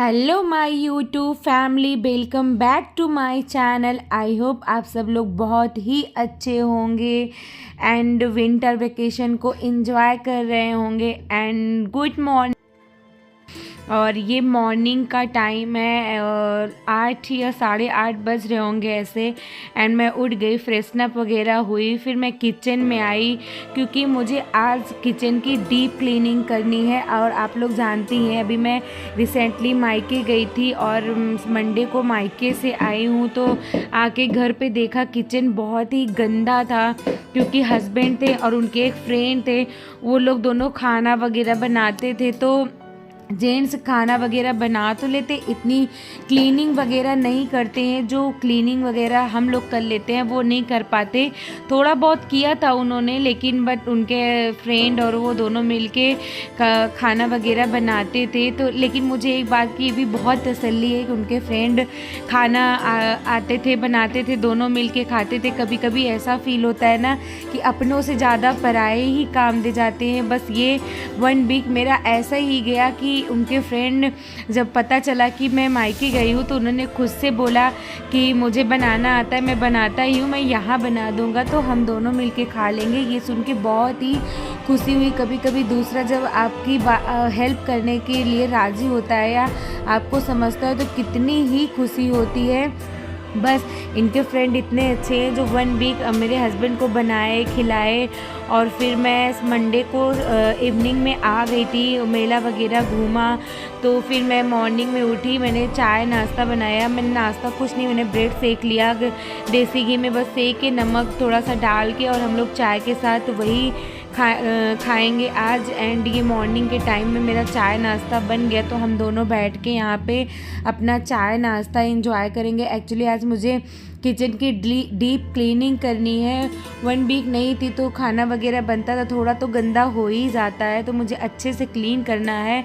Hello my YouTube family, welcome back to my channel. I hope आप सब लोग बहुत ही अच्छे होंगे एंड विंटर वेकेशन को एंजॉय कर रहे होंगे। And good morning. और ये मॉर्निंग का टाइम है और 8 या 8:30 बज रहे होंगे ऐसे। एंड मैं उठ गई, फ्रेशनअप वगैरह हुई, फिर मैं किचन में आई क्योंकि मुझे आज किचन की डीप क्लीनिंग करनी है। और आप लोग जानती हैं अभी मैं रिसेंटली मायके गई थी और मंडे को मायके से आई हूँ, तो आके घर पे देखा किचन बहुत ही गंदा था क्योंकि हस्बैंड थे और उनके एक फ्रेंड थे, वो लोग दोनों खाना वगैरह बनाते थे। तो जेंट्स खाना वगैरह बना तो लेते, इतनी क्लीनिंग वगैरह नहीं करते हैं। जो क्लीनिंग वगैरह हम लोग कर लेते हैं वो नहीं कर पाते। थोड़ा बहुत किया था उन्होंने, लेकिन बट उनके फ्रेंड और वो दोनों मिलके खाना वगैरह बनाते थे। तो लेकिन मुझे एक बात की भी बहुत तसल्ली है कि उनके फ्रेंड खाना आते थे, बनाते थे, दोनों मिलके खाते थे। कभी कभी ऐसा फील होता है ना कि अपनों से ज़्यादा पराए ही काम दे जाते हैं। बस ये 1 वीक मेरा ऐसा ही गया कि उनके फ्रेंड जब पता चला कि मैं मायके गई हूँ तो उन्होंने खुद से बोला कि मुझे बनाना आता है, मैं बनाता ही हूँ, मैं यहाँ बना दूँगा तो हम दोनों मिलके खा लेंगे। ये सुन के बहुत ही खुशी हुई। कभी कभी दूसरा जब आपकी हेल्प करने के लिए राज़ी होता है या आपको समझता है तो कितनी ही खुशी होती है। बस इनके फ्रेंड इतने अच्छे हैं जो 1 वीक मेरे हस्बैंड को बनाए खिलाए। और फिर मैं मंडे को इवनिंग में आ गई थी, मेला वगैरह घूमा। तो फिर मैं मॉर्निंग में उठी, मैंने चाय नाश्ता बनाया। मैंने नाश्ता कुछ नहीं, मैंने ब्रेड सेक लिया देसी घी में, बस सेक के नमक थोड़ा सा डाल के, और हम लोग चाय के साथ वही खाएंगे आज। एंड ये मॉर्निंग के टाइम में मेरा चाय नाश्ता बन गया, तो हम दोनों बैठ के यहाँ पे अपना चाय नाश्ता एंजॉय करेंगे। एक्चुअली आज मुझे किचन की डीप क्लीनिंग करनी है। 1 वीक नहीं थी तो खाना वगैरह बनता था, थोड़ा तो गंदा हो ही जाता है, तो मुझे अच्छे से क्लीन करना है।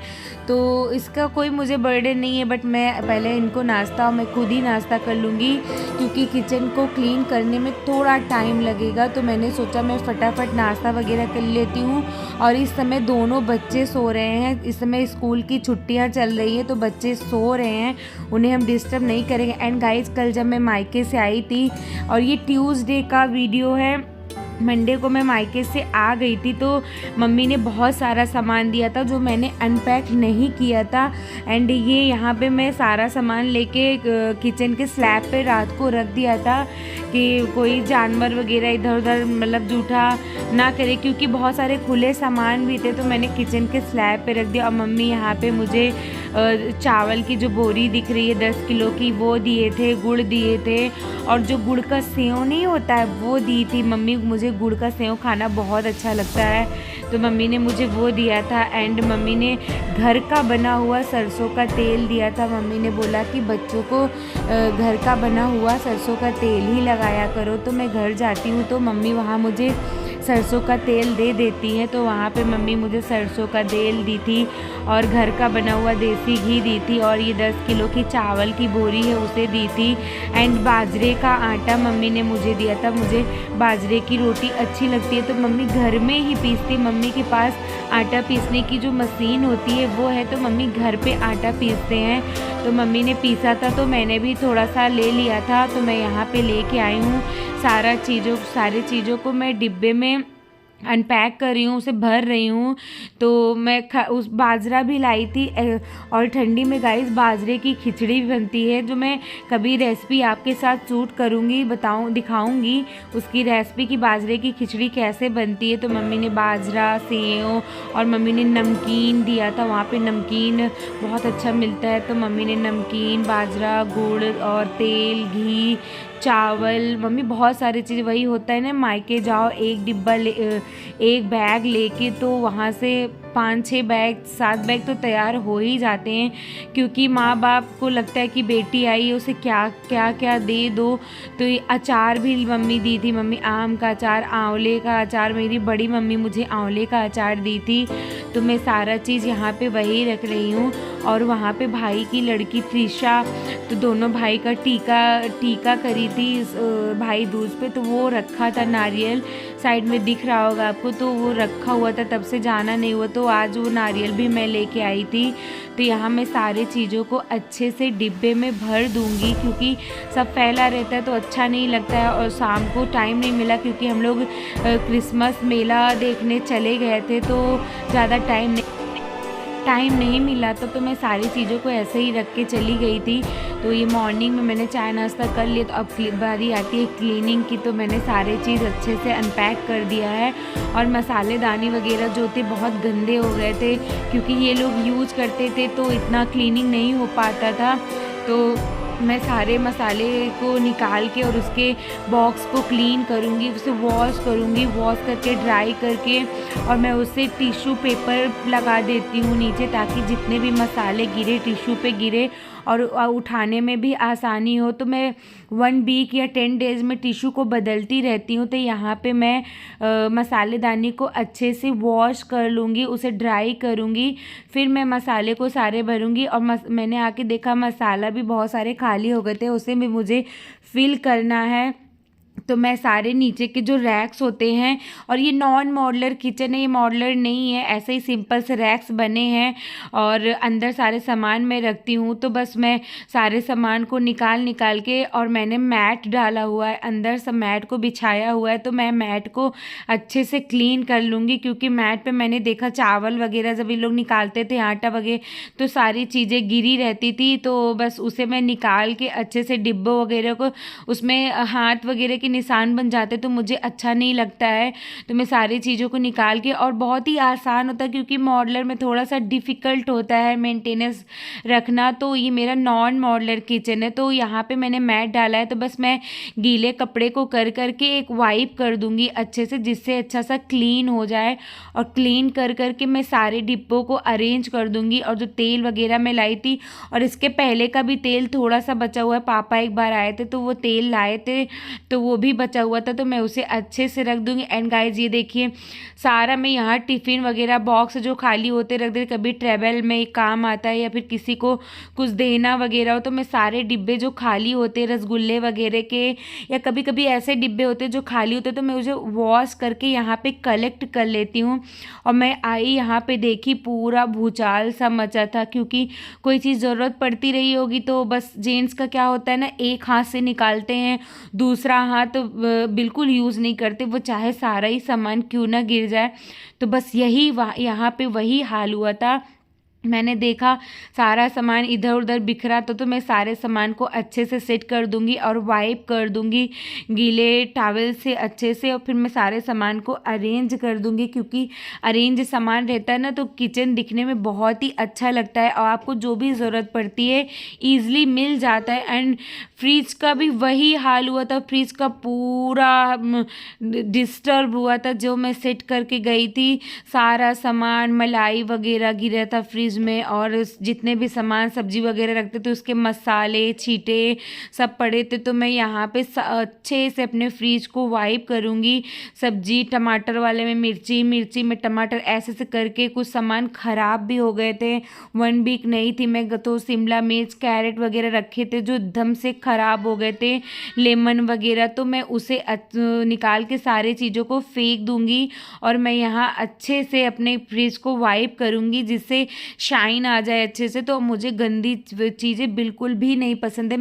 तो इसका कोई मुझे बर्डन नहीं है, बट मैं पहले इनको नाश्ता मैं खुद ही नाश्ता कर लूँगी क्योंकि किचन को क्लीन करने में थोड़ा टाइम लगेगा। तो मैंने सोचा मैं फटाफट नाश्ता वगैरह कर लेती हूँ। और इस समय दोनों बच्चे सो रहे हैं, इस समय स्कूल की छुट्टियाँ चल रही है तो बच्चे सो रहे हैं, उन्हें हम डिस्टर्ब नहीं करेंगे। एंड गाइस, कल जब मैं मायके से आई थी, और ये ट्यूसडे का वीडियो है, मंडे को मैं मायके से आ गई थी, तो मम्मी ने बहुत सारा सामान दिया था जो मैंने अनपैक नहीं किया था। एंड ये यहाँ पे मैं सारा सामान लेके किचन के स्लैब पे रात को रख दिया था कि कोई जानवर वगैरह इधर उधर मतलब जूठा ना करे, क्योंकि बहुत सारे खुले सामान भी थे, तो मैंने किचन के स्लैब पे रख दिया। और मम्मी यहाँ पे मुझे चावल की जो बोरी दिख रही है 10 किलो की, वो दिए थे, गुड़ दिए थे, और जो गुड़ का सेव नहीं होता है वो दी थी मम्मी। मुझे गुड़ का सेव खाना बहुत अच्छा लगता है, तो मम्मी ने मुझे वो दिया था। एंड मम्मी ने घर का बना हुआ सरसों का तेल दिया था। मम्मी ने बोला कि बच्चों को घर का बना हुआ सरसों का तेल ही लगाया करो। तो मैं घर जाती हूँ तो मम्मी वहाँ मुझे सरसों का तेल दे देती हैं, तो वहाँ पे मम्मी मुझे सरसों का तेल दी थी और घर का बना हुआ देसी घी दी थी, और ये 10 किलो की चावल की बोरी है उसे दी थी। एंड बाजरे का आटा मम्मी ने मुझे दिया था। मुझे बाजरे की रोटी अच्छी लगती है तो मम्मी घर में ही पीसती। मम्मी के पास आटा पीसने की जो मशीन होती है वो है, तो मम्मी घर पे आटा पीसते हैं। तो मम्मी ने पीसा था तो मैंने भी थोड़ा सा ले लिया था, तो मैं यहाँ पे लेके आई हूँ सारी चीज़ों को मैं डिब्बे में अनपैक कर रही हूँ, उसे भर रही हूँ। तो मैं उस बाजरा भी लाई थी। और ठंडी में गाइस बाजरे की खिचड़ी भी बनती है, जो मैं कभी रेसिपी आपके साथ शूट करूँगी, दिखाऊँगी उसकी रेसिपी कि बाजरे की खिचड़ी कैसे बनती है। तो मम्मी ने बाजरा, सेव और मम्मी ने नमकीन दिया था, वहाँ पे नमकीन बहुत अच्छा मिलता है, तो मम्मी ने नमकीन, बाजरा, गुड़ और तेल, घी, चावल, मम्मी बहुत सारी चीज़, वही होता है ना मायके जाओ एक बैग लेके, तो वहाँ से 5-6 बैग 7 बैग तो तैयार हो ही जाते हैं, क्योंकि माँ बाप को लगता है कि बेटी आई है उसे क्या क्या क्या दे दो। तो ये अचार भी मम्मी दी थी, मम्मी आम का अचार, आंवले का अचार, मेरी बड़ी मम्मी मुझे आंवले का अचार दी थी। तो मैं सारा चीज़ यहाँ पे वही रख रही हूँ। और वहाँ पे भाई की लड़की त्रिशा, तो दोनों भाई का टीका करी थी भाई दूज पे, तो वो रखा था नारियल, साइड में दिख रहा होगा आपको, तो वो रखा हुआ था, तब से जाना नहीं हुआ। तो तो आज वो नारियल भी मैं लेके आई थी। तो यहाँ मैं सारे चीज़ों को अच्छे से डिब्बे में भर दूँगी, क्योंकि सब फैला रहता है तो अच्छा नहीं लगता है। और शाम को टाइम नहीं मिला क्योंकि हम लोग क्रिसमस मेला देखने चले गए थे, तो ज़्यादा टाइम नहीं मिला था, तो मैं सारी चीज़ों को ऐसे ही रख के चली गई थी। तो ये मॉर्निंग में मैंने चाय नाश्ता कर लिया, तो अब बारी आती है क्लीनिंग की। तो मैंने सारे चीज़ अच्छे से अनपैक कर दिया है। और मसालेदानी वगैरह जो थे बहुत गंदे हो गए थे, क्योंकि ये लोग यूज करते थे तो इतना क्लीनिंग नहीं हो पाता था। तो मैं सारे मसाले को निकाल के और उसके बॉक्स को क्लीन करूँगी, उसे वॉश करूँगी, वॉश करके ड्राई करके, और मैं उसे टिश्यू पेपर लगा देती हूँ नीचे, ताकि जितने भी मसाले गिरे टिश्यू पे गिरे और उठाने में भी आसानी हो। तो मैं 1 वीक या 10 डेज़ में टिश्यू को बदलती रहती हूँ। तो यहाँ पे मैं मसालेदानी को अच्छे से वॉश कर लूँगी, उसे ड्राई करूँगी, फिर मैं मसाले को सारे भरूँगी। और मैंने आके देखा मसाला भी बहुत सारे खाली हो गए थे, उसे भी मुझे फिल करना है। तो मैं सारे नीचे के जो रैक्स होते हैं, और ये नॉन मॉडलर किचन है, ये मॉडलर नहीं है, ऐसे ही सिंपल से रैक्स बने हैं और अंदर सारे सामान मैं रखती हूँ। तो बस मैं सारे सामान को निकाल के, और मैंने मैट डाला हुआ है अंदर, सब मैट को बिछाया हुआ है। तो मैं मैट को अच्छे से क्लीन कर लूँगी, क्योंकि मैट पे मैंने देखा चावल वगैरह जब ये लोग निकालते थे, आटा वगैरह, तो सारी चीज़ें गिरी रहती थी। तो बस उसे मैं निकाल के अच्छे से डिब्बों वगैरह को, उसमें हाथ वगैरह के निशान बन जाते तो मुझे अच्छा नहीं लगता है। तो मैं सारी चीज़ों को निकाल के, और बहुत ही आसान होता है क्योंकि मॉडलर में थोड़ा सा डिफ़िकल्ट होता है मेंटेनेंस रखना। तो ये मेरा नॉन मॉडलर किचन है। तो यहाँ पे मैंने मैट डाला है, तो बस मैं गीले कपड़े को कर के एक वाइप कर दूँगी अच्छे से, जिससे अच्छा सा क्लीन हो जाए। और क्लीन कर के मैं सारे डिब्बों को अरेंज कर दूँगी। और जो तेल वगैरह मैं लाई थी, और इसके पहले का भी तेल थोड़ा सा बचा हुआ है, पापा एक बार आए थे तो वो तेल लाए थे, तो वो भी बचा हुआ था, तो मैं उसे अच्छे से रख दूँगी। एंड गाइज ये देखिए, सारा मैं यहाँ टिफ़िन वगैरह बॉक्स जो खाली होते रख दे, कभी ट्रैवल में काम आता है या फिर किसी को कुछ देना वगैरह हो, तो मैं सारे डिब्बे जो खाली होते रसगुल्ले वगैरह के, या कभी कभी ऐसे डिब्बे होते जो खाली होते, तो मैं उसे वॉश करके यहाँ पे कलेक्ट कर लेती हूँ। और मैं आई यहाँ पे देखी, पूरा भूचाल सा मचा था, क्योंकि कोई चीज़ ज़रूरत पड़ती रही होगी। तो बस जेंट्स का क्या होता है ना, एक हाथ से निकालते हैं, दूसरा हाथ बिल्कुल यूज़ नहीं करते, वो चाहे सारा ही सामान क्यों ना गिर जाए। तो बस यही यहाँ पे वही हाल हुआ था। मैंने देखा सारा सामान इधर उधर बिखरा, तो मैं सारे सामान को अच्छे से सेट कर दूंगी और वाइप कर दूंगी गीले टॉवल से अच्छे से। और फिर मैं सारे सामान को अरेंज कर दूंगी, क्योंकि अरेंज सामान रहता है ना तो किचन दिखने में बहुत ही अच्छा लगता है, और आपको जो भी ज़रूरत पड़ती है ईज़िली मिल जाता है। एंड फ्रिज का भी वही हाल हुआ था, फ्रिज का पूरा डिस्टर्ब हुआ था। जो मैं सेट करके गई थी, सारा सामान मलाई वगैरह गिरा था फ्रिज में, और जितने भी सामान सब्जी वगैरह रखते थे उसके मसाले छींटे सब पड़े थे। तो मैं यहाँ पे अच्छे से अपने फ्रिज को वाइप करूँगी। सब्जी टमाटर वाले में मिर्ची, मिर्ची में टमाटर, ऐसे से करके कुछ सामान ख़राब भी हो गए थे। 1 वीक नहीं थी मैं, तो शिमला मिर्च कैरेट वगैरह रखे थे जो एकदम से ख़राब हो गए थे, लेमन वगैरह। तो मैं उसे निकाल के सारी चीज़ों को फेंक दूँगी, और मैं यहाँ अच्छे से अपने फ्रिज को वाइप करूँगी, जिससे शाइन आ जाए अच्छे से। तो मुझे गंदी चीज़ें बिल्कुल भी नहीं पसंद है।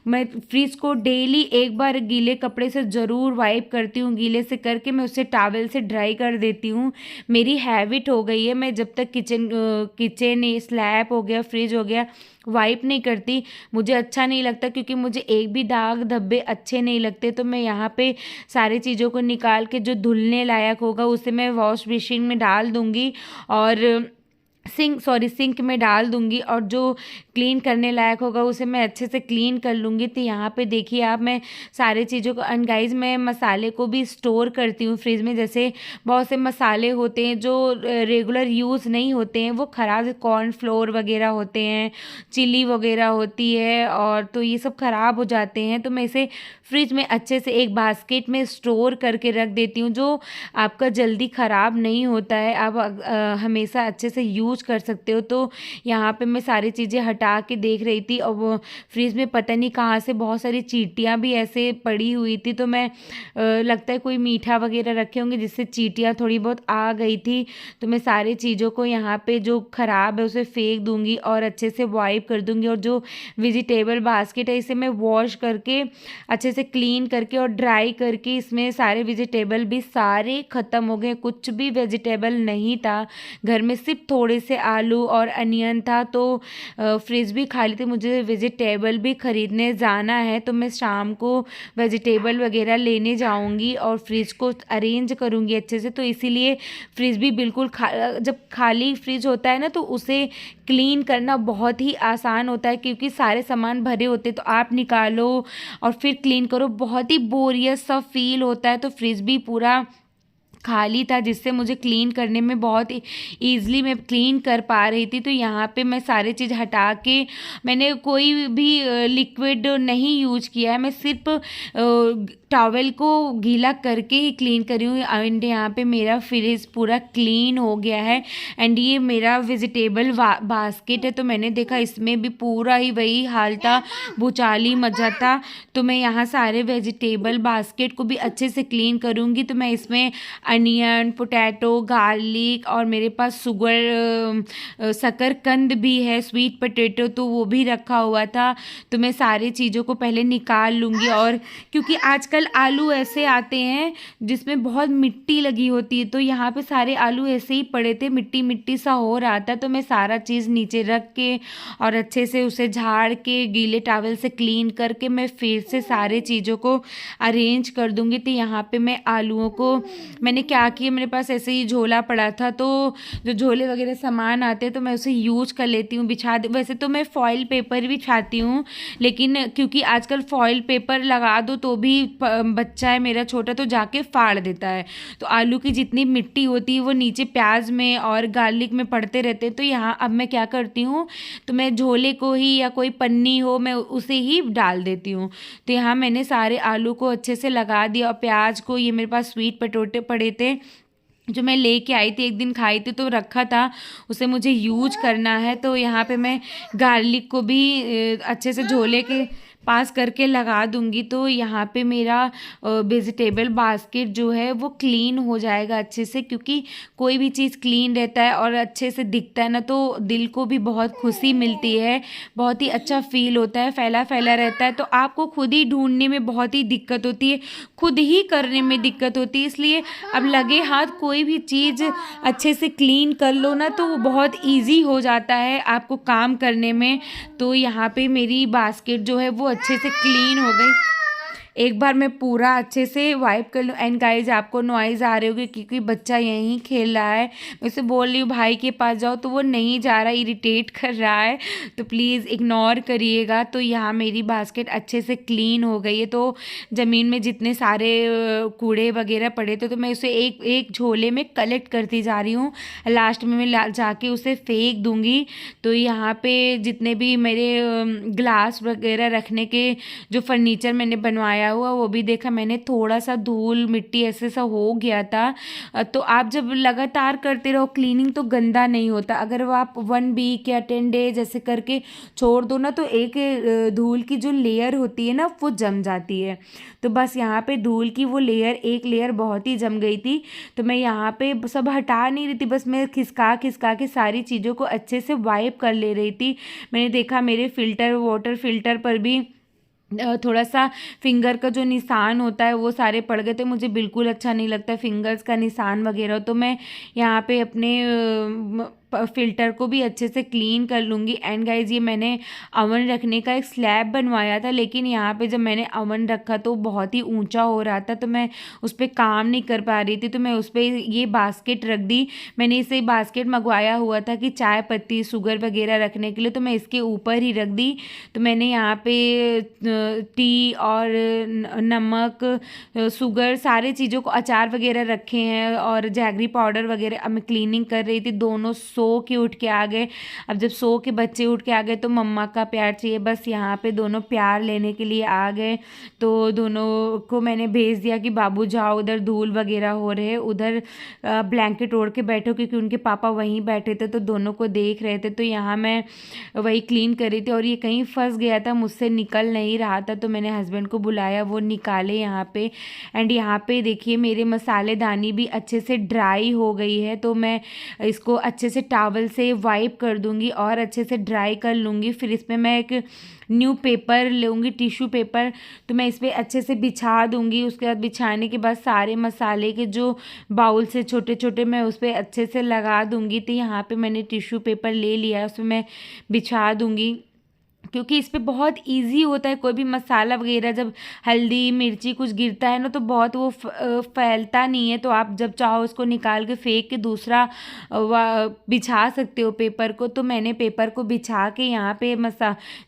मैं फ्रिज को डेली एक बार गीले कपड़े से ज़रूर वाइप करती हूँ, गीले से करके मैं उसे टॉवल से ड्राई कर देती हूँ। मेरी हैबिट हो गई है, मैं जब तक किचन स्लैब हो गया, फ्रिज हो गया, वाइप नहीं करती, मुझे अच्छा नहीं लगता, क्योंकि मुझे एक भी दाग धब्बे अच्छे नहीं लगते। तो मैं यहाँ पे सारी चीज़ों को निकाल के जो धुलने लायक होगा उसे मैं वॉश मशीन में डाल दूँगी, और सिंक में डाल दूंगी, और जो क्लीन करने लायक होगा उसे मैं अच्छे से क्लीन कर लूँगी। तो यहाँ पे देखिए आप, मैं सारे चीज़ों को गाइस, मैं मसाले को भी स्टोर करती हूँ फ्रिज में। जैसे बहुत से मसाले होते हैं जो रेगुलर यूज़ नहीं होते हैं, वो ख़राब, कॉर्नफ्लोर वगैरह होते हैं, चिली वगैरह होती है, और तो ये सब ख़राब हो जाते हैं। तो मैं इसे फ्रिज में अच्छे से एक बास्केट में स्टोर करके रख देती हूँ, जो आपका जल्दी ख़राब नहीं होता है। आप हमेशा अच्छे से यूज़ यूज़ कर सकते हो। तो यहाँ पे मैं सारी चीज़ें हटा के देख रही थी और वो फ्रिज में पता नहीं कहाँ से बहुत सारी चींटियाँ भी ऐसे पड़ी हुई थी। तो मैं लगता है कोई मीठा वगैरह रखे होंगे जिससे चींटियाँ थोड़ी बहुत आ गई थी। तो मैं सारी चीज़ों को यहाँ पे जो ख़राब है उसे फेंक दूँगी और अच्छे से वाइप कर दूँगी। और जो वेजिटेबल बास्केट है इसे मैं वॉश करके अच्छे से क्लीन करके और ड्राई करके इसमें सारे वेजिटेबल भी सारे ख़त्म हो गए। कुछ भी वेजिटेबल नहीं था घर में, सिर्फ थोड़े से आलू और अनियन था। तो फ्रिज भी खाली थी, मुझे वेजिटेबल भी ख़रीदने जाना है। तो मैं शाम को वेजिटेबल वगैरह लेने जाऊंगी और फ्रिज को अरेंज करूंगी अच्छे से। तो इसीलिए फ्रिज भी बिल्कुल जब खाली फ्रिज होता है ना तो उसे क्लीन करना बहुत ही आसान होता है, क्योंकि सारे सामान भरे होते तो आप निकालो और फिर क्लीन करो, बहुत ही बोरियस सा फील होता है। तो फ्रिज भी पूरा खाली था जिससे मुझे क्लीन करने में बहुत ईज़िली मैं क्लीन कर पा रही थी। तो यहाँ पे मैं सारी चीज़ हटा के मैंने कोई भी लिक्विड नहीं यूज किया है, मैं सिर्फ टॉवेल को गीला करके ही क्लीन करी हूँ। एंड यहाँ पे मेरा फ्रिज पूरा क्लीन हो गया है। एंड ये मेरा वेजिटेबल बास्केट है, तो मैंने देखा इसमें भी पूरा ही वही हाल था, भूचाली मचा था। तो मैं यहाँ सारे वेजिटेबल बास्केट को भी अच्छे से क्लीन करूँगी। तो मैं इसमें अनियन, पोटैटो, गार्लिक और मेरे पास शकरकंद भी है, स्वीट पोटैटो, तो वो भी रखा हुआ था। तो मैं सारी चीज़ों को पहले निकाल लूँगी। और क्योंकि आजकल आलू ऐसे आते हैं जिसमें बहुत मिट्टी लगी होती है, तो यहाँ पे सारे आलू ऐसे ही पड़े थे, मिट्टी मिट्टी सा हो रहा था। तो मैं सारा चीज़ नीचे रख के और अच्छे से उसे झाड़ के गीले टॉवल से क्लीन करके मैं फिर से सारे चीज़ों को अरेंज कर दूँगी। तो यहाँ पे मैं आलूओं को मैंने क्या किया, मेरे पास ऐसे ही झोला पड़ा था, तो जो झोले वगैरह सामान आते हैं तो मैं उसे यूज कर लेती हूँ, बिछा दे। वैसे तो मैं फॉइल पेपर भी बिछाती हूँ, लेकिन क्योंकि आजकल फॉइल पेपर लगा दो तो भी बच्चा है मेरा छोटा तो जाके फाड़ देता है। तो आलू की जितनी मिट्टी होती है वो नीचे प्याज में और गार्लिक में पड़ते रहते हैं। तो यहाँ अब मैं क्या करती हूँ, तो मैं झोले को ही या कोई पन्नी हो मैं उसे ही डाल देती हूँ। तो यहाँ मैंने सारे आलू को अच्छे से लगा दिया और प्याज को, ये मेरे पास स्वीट पोटैटो पड़े थे जो मैं लेके आई थी, एक दिन खाई थी तो रखा था, उसे मुझे यूज करना है। तो यहाँ पे मैं गार्लिक को भी अच्छे से झोले के पास करके लगा दूंगी। तो यहाँ पे मेरा वेजिटेबल बास्केट जो है वो क्लीन हो जाएगा अच्छे से, क्योंकि कोई भी चीज़ क्लीन रहता है और अच्छे से दिखता है ना तो दिल को भी बहुत खुशी मिलती है, बहुत ही अच्छा फील होता है। फैला फैला रहता है तो आपको खुद ही ढूंढने में बहुत ही दिक्कत होती है, खुद ही करने में दिक्कत होती है। इसलिए अब लगे हाथ कोई भी चीज़ अच्छे से क्लीन कर लो ना तो वो बहुत ईजी हो जाता है आपको काम करने में। तो यहाँ पे मेरी बास्केट जो है वो अच्छे से क्लीन हो गई। एक बार मैं पूरा अच्छे से वाइप कर लूँ। एंड गाइज आपको नॉइज़ आ रही होगी क्योंकि बच्चा यहीं खेल रहा है, मैं उसे बोल रही हूँ भाई के पास जाओ तो वो नहीं जा रहा, इरिटेट कर रहा है, तो प्लीज़ इग्नोर करिएगा। तो यहाँ मेरी बास्केट अच्छे से क्लीन हो गई है। तो ज़मीन में जितने सारे कूड़े वगैरह पड़े थे तो मैं उसे एक एक झोले में कलेक्ट करती जा रही हूँ, लास्ट में मैं जाके उसे फेंक दूँगी। तो यहाँ पे जितने भी मेरे ग्लास वगैरह रखने के जो फर्नीचर मैंने बनवाया हुआ वो भी देखा मैंने, थोड़ा सा धूल मिट्टी ऐसे सा हो गया था। तो आप जब लगातार करते रहो क्लीनिंग तो गंदा नहीं होता। अगर वो आप 1 वीक या 10 डेज ऐसे करके छोड़ दो ना तो एक धूल की जो लेयर होती है ना वो जम जाती है। तो बस यहाँ पे धूल की वो लेयर, एक लेयर बहुत ही जम गई थी। तो मैं यहाँ पे सब हटा नहीं रही थी, बस मैं खिसका खिसका के सारी चीज़ों को अच्छे से वाइप कर ले रही थी। मैंने देखा मेरे वाटर फिल्टर पर भी थोड़ा सा फिंगर का जो निशान होता है वो सारे पड़ गए थे। मुझे बिल्कुल अच्छा नहीं लगता फिंगर्स का निशान वगैरह। तो मैं यहाँ पे अपने फ़िल्टर को भी अच्छे से क्लीन कर लूँगी। एंड गाइज ये मैंने अवन रखने का एक स्लैब बनवाया था, लेकिन यहाँ पे जब मैंने अवन रखा तो बहुत ही ऊंचा हो रहा था तो मैं उस पर काम नहीं कर पा रही थी। तो मैं उस पर ये बास्केट रख दी। मैंने इसे बास्केट मंगवाया हुआ था कि चाय पत्ती शुगर वगैरह रखने के लिए, तो मैं इसके ऊपर ही रख दी। तो मैंने यहाँ पे टी और नमक, शुगर, सारे चीज़ों को, अचार वगैरह रखे हैं और जैगरी पाउडर वगैरह। अब मैं क्लीनिंग कर रही थी, दोनों सो के उठ के आ गए। अब जब सो के बच्चे उठ के आ गए तो मम्मा का प्यार चाहिए, बस यहाँ पे दोनों प्यार लेने के लिए आ गए। तो दोनों को मैंने भेज दिया कि बाबू जाओ, उधर धूल वगैरह हो रहे, उधर ब्लैंकेट ओढ़ के बैठो, क्योंकि उनके पापा वहीं बैठे थे तो दोनों को देख रहे थे। तो यहाँ मैं वही क्लीन कर रही थी और ये कहीं फंस गया था, मुझसे निकल नहीं रहा था। तो मैंने हस्बैंड को बुलाया, वो निकाले यहाँ पे। एंड यहाँ पे देखिए मेरे मसालेदानी भी अच्छे से ड्राई हो गई है, तो मैं इसको अच्छे से टॉवल से वाइप कर दूंगी और अच्छे से ड्राई कर लूँगी। फिर इसमें मैं एक न्यू पेपर लूँगी, टिश्यू पेपर, तो मैं इस पर अच्छे से बिछा दूँगी। उसके बाद बिछाने के बाद सारे मसाले के जो बाउल से छोटे छोटे मैं उस पर अच्छे से लगा दूँगी। तो यहाँ पे मैंने टिश्यू पेपर ले लिया है, उसमें मैं बिछा दूँगी, क्योंकि इस पे बहुत इजी होता है। कोई भी मसाला वगैरह जब हल्दी मिर्ची कुछ गिरता है ना तो बहुत वो फैलता नहीं है। तो आप जब चाहो उसको निकाल के फेंक के दूसरा बिछा सकते हो पेपर को। तो मैंने पेपर को बिछा के यहाँ पे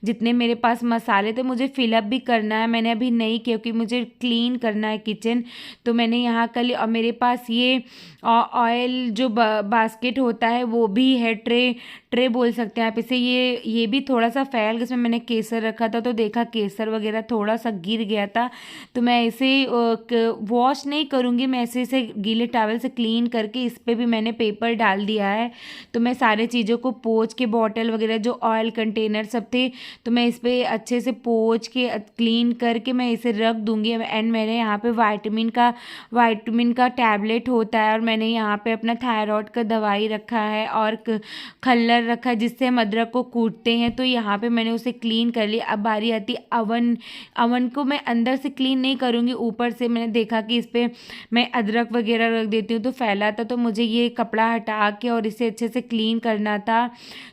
जितने मेरे पास मसाले थे मुझे फिलअप भी करना है, मैंने अभी नहीं, क्योंकि मुझे क्लीन करना है किचन। तो मैंने यहाँ कर लिया। और मेरे पास ये ऑयल जो बास्केट होता है वो भी है, ट्रे बोल सकते हैं आप इसे। ये भी थोड़ा सा फैल, इसमें मैंने केसर रखा था तो देखा केसर वगैरह थोड़ा सा गिर गया था। तो मैं इसे वॉश नहीं करूँगी, मैं ऐसे इसे गीले टॉवल से क्लीन करके इस पर भी मैंने पेपर डाल दिया है। तो मैं सारे चीज़ों को पोंछ के, बॉटल वगैरह जो ऑयल कंटेनर सब थे तो मैं इस पर अच्छे से पोंछ के क्लीन करके मैं इसे रख दूँगी। एंड मैंने यहाँ पे वाइटामिन का टैबलेट होता है, और मैंने यहाँ पे अपना थायराइड का दवाई रखा है और खल्लर रखा है जिससे हम अदरक को कूटते हैं। तो यहाँ पे मैंने उसे क्लीन कर लिया। अब बारी आती अवन को मैं अंदर से क्लीन नहीं करूँगी, ऊपर से मैंने देखा कि इस पर मैं अदरक वगैरह रख देती हूँ तो फैला था, तो मुझे ये कपड़ा हटा के और इसे अच्छे से क्लीन करना था।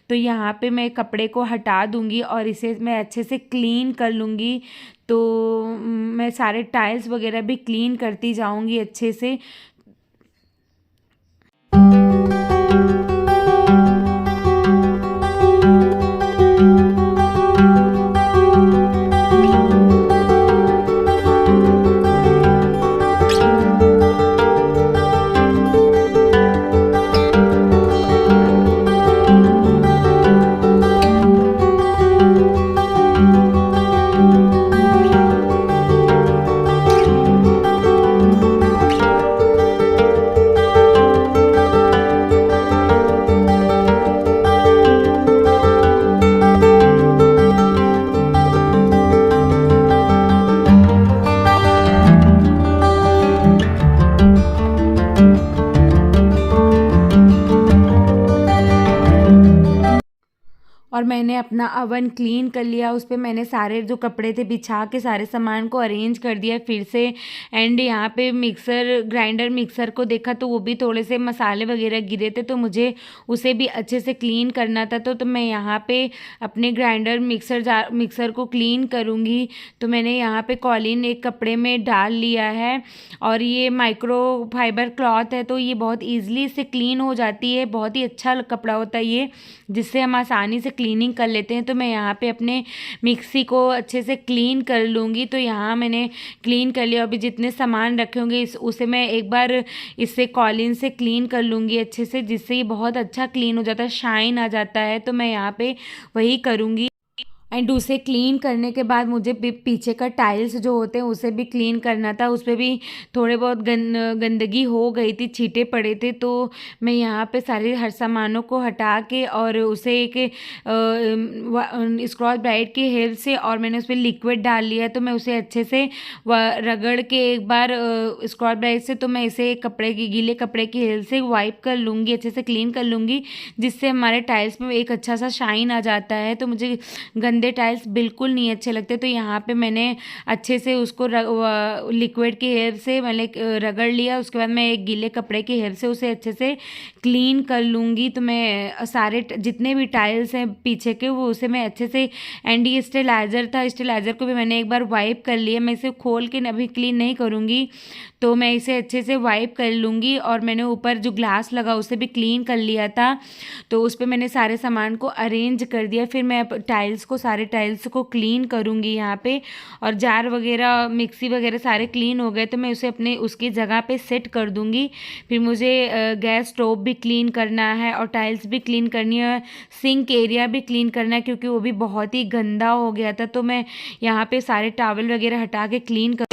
तो यहाँ पे मैं कपड़े को हटा दूँगी और इसे मैं अच्छे से क्लीन कर लूँगी। तो मैं सारे टाइल्स वगैरह भी क्लीन करती जाऊँगी अच्छे से। और मैंने अपना अवन क्लीन कर लिया, उस पर मैंने सारे जो कपड़े थे बिछा के सारे सामान को अरेंज कर दिया फिर से। एंड यहाँ पे ग्राइंडर मिक्सर को देखा तो वो भी थोड़े से मसाले वगैरह गिरे थे, तो मुझे उसे भी अच्छे से क्लीन करना था। तो मैं यहाँ पे अपने ग्राइंडर मिक्सर को क्लीन करूँगी। तो मैंने यहाँ पे कॉलिन एक कपड़े में डाल लिया है, और ये माइक्रो फाइबर क्लॉथ है तो ये बहुत ईजिली इससे क्लीन हो जाती है। बहुत ही अच्छा कपड़ा होता है ये, जिससे हम आसानी से क्लीनिंग कर लेते हैं। तो मैं यहाँ पे अपने मिक्सी को अच्छे से क्लीन कर लूँगी। तो यहाँ मैंने क्लीन कर लिया। अभी जितने सामान रखे होंगे उसे मैं एक बार इससे कॉलिन से क्लीन कर लूँगी अच्छे से, जिससे ये बहुत अच्छा क्लीन हो जाता है, शाइन आ जाता है। तो मैं यहाँ पे वही करूँगी। एंड उसे क्लीन करने के बाद मुझे पीछे का टाइल्स जो होते हैं उसे भी क्लीन करना था। उस पर भी थोड़े बहुत गंदगी हो गई थी, छींटे पड़े थे। तो मैं यहाँ पे सारे हर सामानों को हटा के और उसे एक स्क्रॉच ब्राइट की हेल्प से, और मैंने उस पर लिक्विड डाल लिया। तो मैं उसे अच्छे से रगड़ के एक बार स्क्रॉच ब्राइट से, तो मैं इसे गीले कपड़े की हेल्प से वाइप कर लूँगी, अच्छे से क्लीन कर लूँगी, जिससे हमारे टाइल्स में एक अच्छा सा शाइन आ जाता है। तो मुझे गंदे टाइल्स बिल्कुल नहीं अच्छे लगते। तो यहाँ पे मैंने अच्छे से उसको लिक्विड की हेल्प से मैंने रगड़ लिया। उसके बाद मैं एक गीले कपड़े की हेल्प से उसे अच्छे से क्लीन कर लूँगी। तो मैं सारे जितने भी टाइल्स हैं पीछे के वो उसे मैं अच्छे से, एंड ये स्टेलाइजर था, स्टेलाइजर को भी मैंने एक बार वाइप कर लिया। मैं इसे खोल के अभी क्लीन नहीं करूँगी, तो मैं इसे अच्छे से वाइप कर लूँगी। और मैंने ऊपर जो ग्लास लगा उसे भी क्लीन कर लिया था। तो उस पर मैंने सारे सामान को अरेंज कर दिया। फिर मैं टाइल्स को सारे टाइल्स को क्लीन करूँगी यहाँ पे। और जार वगैरह मिक्सी वगैरह सारे क्लीन हो गए तो मैं उसे अपने उसकी जगह पे सेट कर दूँगी। फिर मुझे गैस स्टोव भी क्लीन करना है और टाइल्स भी क्लीन करनी है, सिंक एरिया भी क्लीन करना है क्योंकि वो भी बहुत ही गंदा हो गया था। तो मैं यहाँ पे सारे टॉवल वगैरह हटा के क्लीन कर।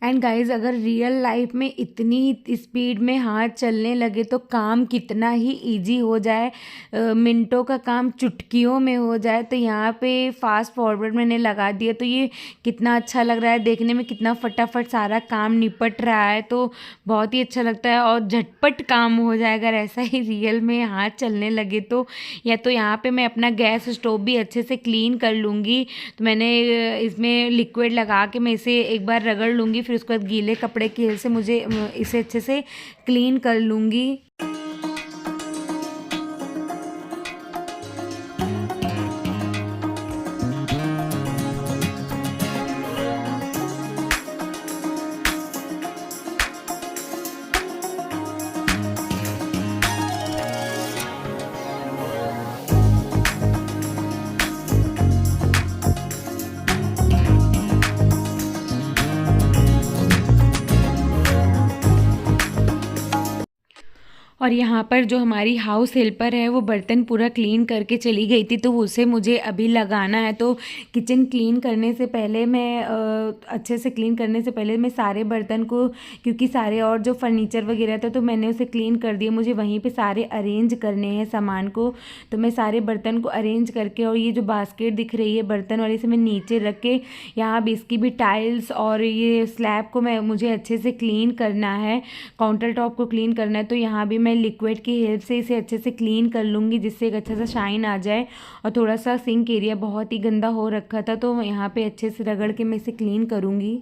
एंड गाइज़, अगर रियल लाइफ में इतनी स्पीड में हाथ चलने लगे तो काम कितना ही इजी हो जाए, मिनटों का काम चुटकियों में हो जाए। तो यहाँ पे फास्ट फॉरवर्ड मैंने लगा दिया तो ये कितना अच्छा लग रहा है देखने में, कितना फटाफट सारा काम निपट रहा है। तो बहुत ही अच्छा लगता है और झटपट काम हो जाए अगर ऐसा ही रियल में हाथ चलने लगे तो। या तो यहाँ पे मैं अपना गैस स्टोव भी अच्छे से क्लीन कर लूँगी। तो मैंने इसमें लिक्विड लगा के मैं इसे एक बार रगड़ लूँगी, फिर उसके बाद गीले कपड़े की हेल्प से मुझे इसे अच्छे से क्लीन कर लूँगी। और यहाँ पर जो हमारी हाउस हेल्पर है वो बर्तन पूरा क्लीन करके चली गई थी, तो उसे मुझे अभी लगाना है। तो किचन क्लीन करने से पहले मैं अच्छे से क्लीन करने से पहले मैं सारे बर्तन को, क्योंकि सारे और जो फर्नीचर वगैरह था तो मैंने उसे क्लीन कर दिया, मुझे वहीं पे सारे अरेंज करने हैं सामान को। तो मैं सारे बर्तन को अरेंज करके, और ये जो बास्केट दिख रही है बर्तन वाली से मैं नीचे रख के, यहाँ भी इसकी भी टाइल्स और ये स्लैब को मुझे अच्छे से क्लीन करना है, काउंटर टॉप को क्लीन करना है। तो यहाँ भी मैं लिक्विड की हेल्प से इसे अच्छे से क्लीन कर लूँगी जिससे एक अच्छा सा शाइन आ जाए। और थोड़ा सा सिंक एरिया बहुत ही गंदा हो रखा था तो यहाँ पे अच्छे से रगड़ के मैं इसे क्लीन करूँगी।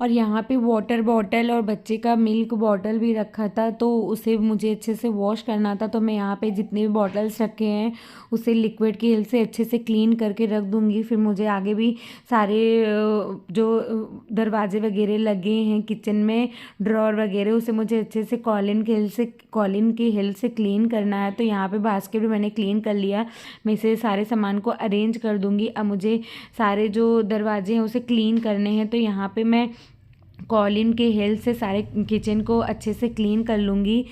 और यहाँ पे वाटर बॉटल और बच्चे का मिल्क बॉटल भी रखा था तो उसे मुझे अच्छे से वॉश करना था। तो मैं यहाँ पे जितने भी बॉटल्स रखे हैं उसे लिक्विड की हेल्प से अच्छे से क्लीन करके रख दूँगी। फिर मुझे आगे भी सारे जो दरवाजे वगैरह लगे हैं किचन में, ड्रॉर वगैरह, उसे मुझे अच्छे से कॉलिन की हेल्प से क्लीन करना है। तो यहाँ पर बास्केट भी मैंने क्लीन कर लिया, मैं इसे सारे सामान को अरेंज कर दूँगी। अब मुझे सारे जो दरवाजे हैं उसे क्लीन करने हैं। तो यहाँ पे मैं कॉलिन के हेल्प से सारे किचन को अच्छे से क्लीन कर लूँगी।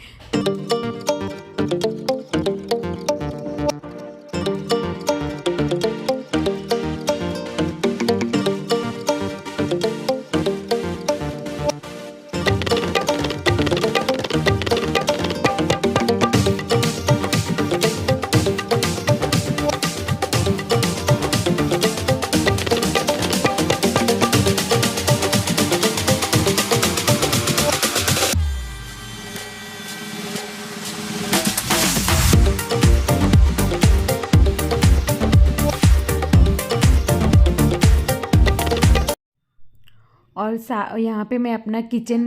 और यहाँ पे मैं अपना किचन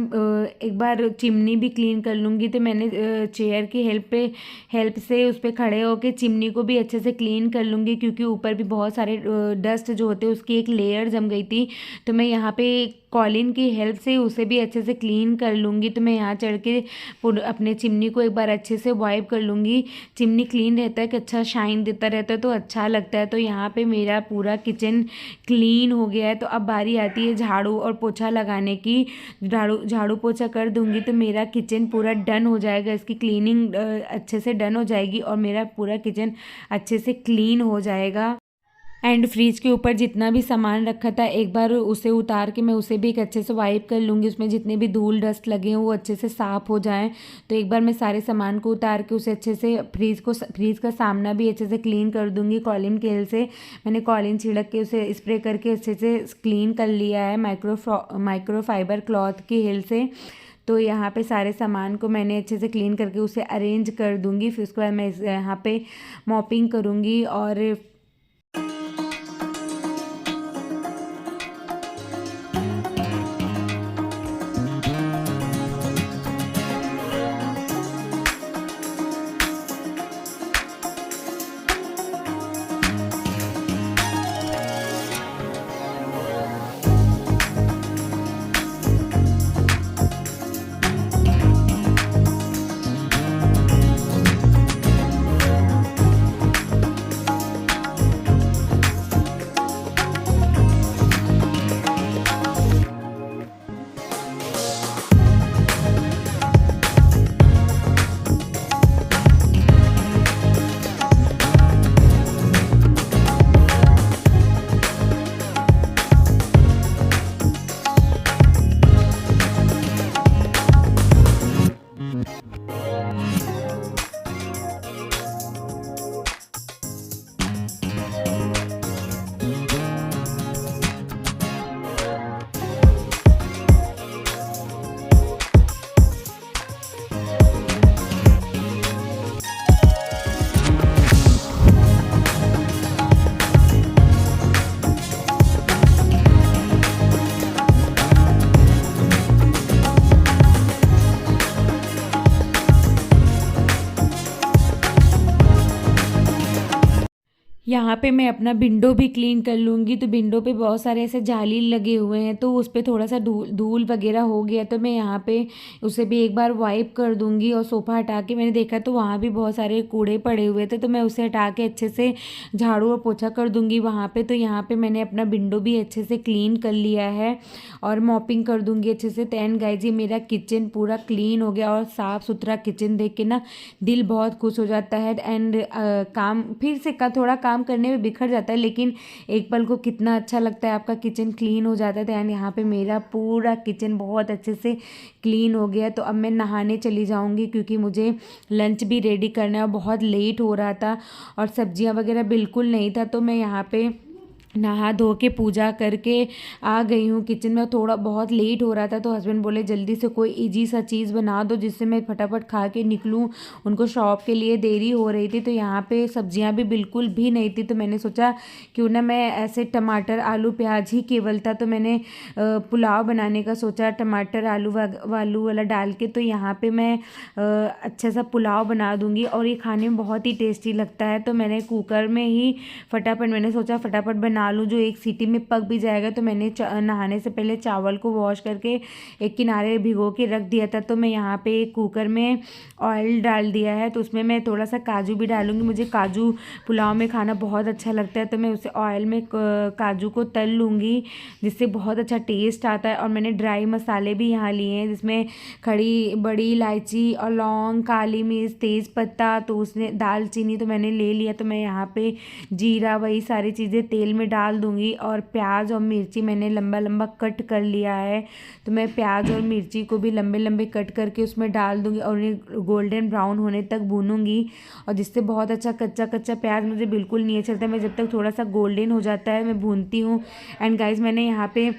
एक बार चिमनी भी क्लीन कर लूँगी। तो मैंने चेयर की हेल्प से उस पर खड़े होकर चिमनी को भी अच्छे से क्लीन कर लूँगी क्योंकि ऊपर भी बहुत सारे डस्ट जो होते हैं उसकी एक लेयर जम गई थी। तो मैं यहाँ पे कॉलिन की हेल्प से उसे भी अच्छे से क्लीन कर लूँगी। तो मैं यहाँ चढ़ के अपने चिमनी को एक बार अच्छे से वाइप कर लूँगी। चिमनी क्लीन रहता है कि अच्छा शाइन देता रहता है तो अच्छा लगता है। तो यहाँ पे मेरा पूरा किचन क्लीन हो गया है। तो अब बारी आती है झाड़ू और पोछा लगाने की। झाड़ू पोछा कर दूँगी तो मेरा किचन पूरा डन हो जाएगा, इसकी क्लीनिंग अच्छे से डन हो जाएगी और मेरा पूरा किचन अच्छे से क्लीन हो जाएगा। एंड फ्रिज के ऊपर जितना भी सामान रखा था एक बार उसे उतार के मैं उसे भी एक अच्छे से वाइप कर लूँगी। उसमें जितने भी धूल डस्ट लगे हैं वो अच्छे से साफ़ हो जाएं। तो एक बार मैं सारे सामान को उतार के उसे अच्छे से फ्रीज का सामना भी अच्छे से क्लीन कर दूँगी। कॉलिन के हेल से मैंने कॉलिन छिड़क के उसे स्प्रे करके अच्छे से क्लीन कर लिया है माइक्रोफाइबर क्लॉथ की हेल से। तो यहाँ पे सारे सामान को मैंने अच्छे से क्लीन करके उसे अरेंज कर दूँगी। फिर उसके बाद मैं यहाँ पे मॉपिंग करूँगी। और यहाँ पे मैं अपना विंडो भी क्लीन कर लूँगी। तो विंडो पे बहुत सारे ऐसे जाली लगे हुए हैं तो उस पर थोड़ा सा धूल वगैरह हो गया। तो मैं यहाँ पे उसे भी एक बार वाइप कर दूँगी। और सोफ़ा हटा के मैंने देखा तो वहाँ भी बहुत सारे कूड़े पड़े हुए थे तो मैं उसे हटा के अच्छे से झाड़ू और पोछा कर दूँगी वहाँ पे। तो यहाँ पे मैंने अपना विंडो भी अच्छे से क्लीन कर लिया है और मॉपिंग कर दूँगी अच्छे से। एंड गाइस ये मेरा किचन पूरा क्लीन हो गया और साफ़ सुथरा किचन देख के ना दिल बहुत खुश हो जाता है। एंड काम फिर से थोड़ा काम करने में बिखर जाता है लेकिन एक पल को कितना अच्छा लगता है, आपका किचन क्लीन हो जाता है। एंड यहाँ पे मेरा पूरा किचन बहुत अच्छे से क्लीन हो गया। तो अब मैं नहाने चली जाऊँगी क्योंकि मुझे लंच भी रेडी करना है और बहुत लेट हो रहा था और सब्जियाँ वगैरह बिल्कुल नहीं था। तो मैं यहाँ पे नहा धो के पूजा करके आ गई हूँ किचन में। थोड़ा बहुत लेट हो रहा था तो हस्बैंड बोले जल्दी से कोई इजी सा चीज़ बना दो जिससे मैं फटाफट खा के निकलूँ, उनको शॉप के लिए देरी हो रही थी। तो यहाँ पे सब्जियाँ भी बिल्कुल भी नहीं थी तो मैंने सोचा क्यों ना मैं ऐसे टमाटर आलू प्याज ही केवल था तो मैंने पुलाव बनाने का सोचा टमाटर आलू वाला डाल के। तो यहाँ पर मैं अच्छा सा पुलाव बना दूँगी और ये खाने में बहुत ही टेस्टी लगता है। तो मैंने कुकर में ही मैंने सोचा फटाफट बना लूँ जो एक सीटी में पक भी जाएगा। तो मैंने नहाने से पहले चावल को वॉश करके एक किनारे भिगो के रख दिया था। तो मैं यहाँ पे एक कुकर में ऑयल डाल दिया है तो उसमें मैं थोड़ा सा काजू भी डालूँगी। मुझे काजू पुलाव में खाना बहुत अच्छा लगता है तो मैं उसे ऑयल में काजू को तल लूँगी जिससे बहुत अच्छा टेस्ट आता है। और मैंने ड्राई मसाले भी यहाँ लिए हैं जिसमें खड़ी बड़ी इलायची और लौंग काली मिर्च तेज़ पत्ता तो उसने दालचीनी तो मैंने ले लिया। तो मैं यहाँ पे जीरा वही सारी चीज़ें तेल में डाल दूँगी। और प्याज और मिर्ची मैंने लंबा लंबा कट कर लिया है तो मैं प्याज और मिर्ची को भी लंबे लंबे कट करके उसमें डाल दूँगी और उन्हें गोल्डन ब्राउन होने तक भूनूँगी। और जिससे बहुत अच्छा कच्चा प्याज मुझे बिल्कुल नहीं अच्छा लगता, मैं जब तक थोड़ा सा गोल्डन हो जाता है मैं भूनती हूँ। एंड गाइस मैंने यहाँ पे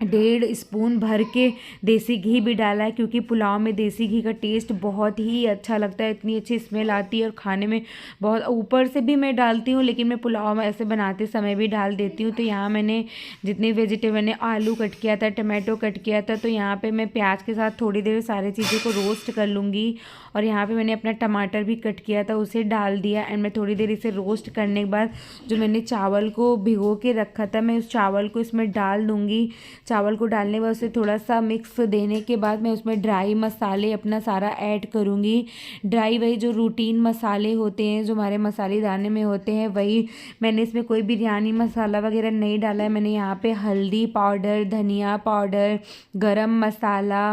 1.5 स्पून भर के देसी घी भी डाला है क्योंकि पुलाव में देसी घी का टेस्ट बहुत ही अच्छा लगता है, इतनी अच्छी स्मेल आती है और खाने में बहुत। ऊपर से भी मैं डालती हूँ लेकिन मैं पुलाव में ऐसे बनाते समय भी डाल देती हूँ। तो यहाँ मैंने जितने वेजिटेबल मैंने आलू कट किया था टमाटो कट किया था तो यहाँ पे मैं प्याज के साथ थोड़ी देर सारी चीज़ों को रोस्ट कर लूँगी। और यहाँ पे मैंने अपना टमाटर भी कट किया था उसे डाल दिया। एंड मैं थोड़ी देर इसे रोस्ट करने के बाद जो मैंने चावल को भिगो के रखा था मैं उस चावल को इसमें डाल दूँगी। चावल को डालने के बाद उसे थोड़ा सा मिक्स देने के बाद मैं उसमें ड्राई मसाले अपना सारा ऐड करूँगी। ड्राई वही जो रूटीन मसाले होते हैं, जो हमारे मसाले दाने में होते हैं, वही मैंने इसमें कोई बिरयानी मसाला वगैरह नहीं डाला है। मैंने यहाँ पे हल्दी पाउडर, धनिया पाउडर, गरम मसाला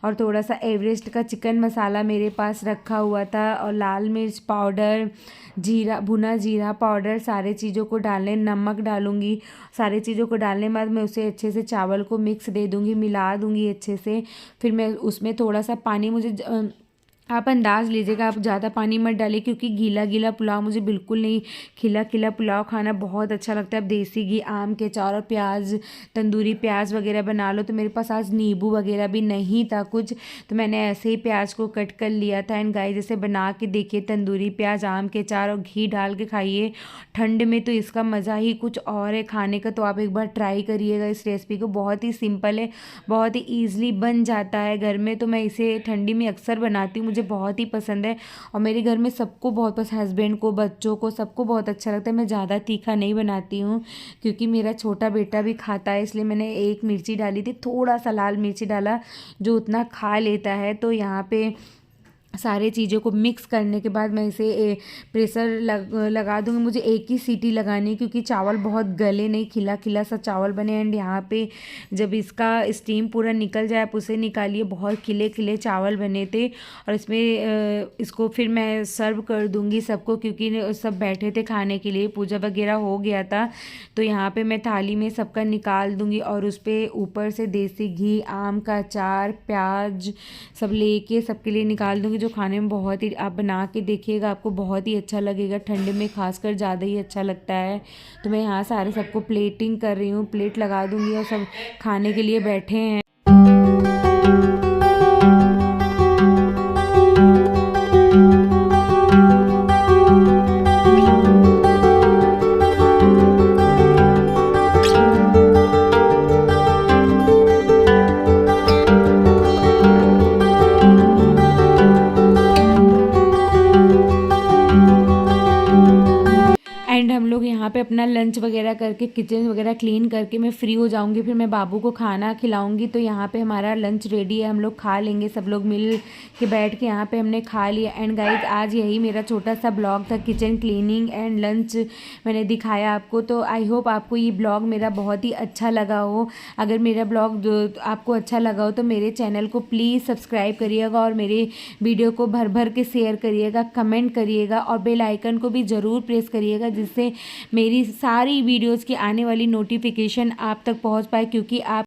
और थोड़ा सा एवरेस्ट का चिकन मसाला मेरे पास रखा हुआ था, और लाल मिर्च पाउडर, जीरा, भुना जीरा पाउडर, सारे चीज़ों को डालने, नमक डालूँगी। सारी चीज़ों को डालने के बाद मैं उसे अच्छे से चावल को मिक्स दे दूँगी, मिला दूँगी अच्छे से। फिर मैं उसमें थोड़ा सा पानी, आप अंदाज़ लीजिएगा, आप ज़्यादा पानी मत डालिए क्योंकि गीला गीला पुलाव मुझे बिल्कुल नहीं, खिला खिला पुलाव खाना बहुत अच्छा लगता है। अब देसी घी, आम के अचार और प्याज, तंदूरी प्याज वगैरह बना लो। तो मेरे पास आज नींबू वगैरह भी नहीं था कुछ, तो मैंने ऐसे ही प्याज को कट कर लिया था। एंड गाइस जैसे बना के देखिए, तंदूरी प्याज, आम के अचार और घी डाल के खाइए ठंड में, तो इसका मज़ा ही कुछ और है खाने का। तो आप एक बार ट्राई करिएगा इस रेसिपी को, बहुत ही सिंपल है, बहुत ही ईजिली बन जाता है घर में। तो मैं इसे ठंडी में अक्सर बनाती हूँ, मुझे बहुत ही पसंद है और मेरे घर में सबको बहुत पसंद, हस्बैंड को, बच्चों को, सबको बहुत अच्छा लगता है। मैं ज़्यादा तीखा नहीं बनाती हूँ क्योंकि मेरा छोटा बेटा भी खाता है, इसलिए मैंने एक मिर्ची डाली थी, थोड़ा सा लाल मिर्ची डाला, जो उतना खा लेता है। तो यहाँ पे सारे चीज़ों को मिक्स करने के बाद मैं इसे प्रेशर लगा दूँगी। मुझे एक ही सीटी लगानी है क्योंकि चावल बहुत गले नहीं, खिला खिला सा चावल बने। एंड यहाँ पे जब इसका स्टीम पूरा निकल जाए आप उसे निकालिए, बहुत खिले खिले चावल बने थे। और इसमें इसको फिर मैं सर्व कर दूँगी सबको, क्योंकि सब बैठे थे खाने के लिए, पूजा वगैरह हो गया था। तो यहाँ पर मैं थाली में सबका निकाल दूँगी और उस पर ऊपर से देसी घी, आम का अचार, प्याज सब लेके सबके लिए निकाल दूँगी, जो खाने में बहुत ही, आप बना के देखिएगा, आपको बहुत ही अच्छा लगेगा। ठंड में खासकर ज़्यादा ही अच्छा लगता है। तो मैं यहाँ सारे सबको प्लेटिंग कर रही हूँ, प्लेट लगा दूँगी और सब खाने के लिए बैठे हैं। एंड हम लोग यहाँ पे अपना लंच वगैरह करके, किचन वगैरह क्लीन करके मैं फ्री हो जाऊँगी, फिर मैं बाबू को खाना खिलाऊँगी। तो यहाँ पे हमारा लंच रेडी है, हम लोग खा लेंगे, सब लोग मिल के बैठ के यहाँ पे हमने खा लिया। एंड गाइज आज यही मेरा छोटा सा ब्लॉग था, किचन क्लीनिंग एंड लंच मैंने दिखाया आपको। तो आई होप आपको ये ब्लॉग मेरा बहुत ही अच्छा लगा हो। अगर मेरा ब्लॉग आपको अच्छा लगा हो तो मेरे चैनल को प्लीज़ सब्सक्राइब करिएगा और मेरे वीडियो को भर भर के शेयर करिएगा, कमेंट करिएगा और बेल आइकन को भी ज़रूर प्रेस करिएगा, जिससे मेरी सारी वीडियोज़ की आने वाली नोटिफिकेशन आप तक पहुंच पाए, क्योंकि आप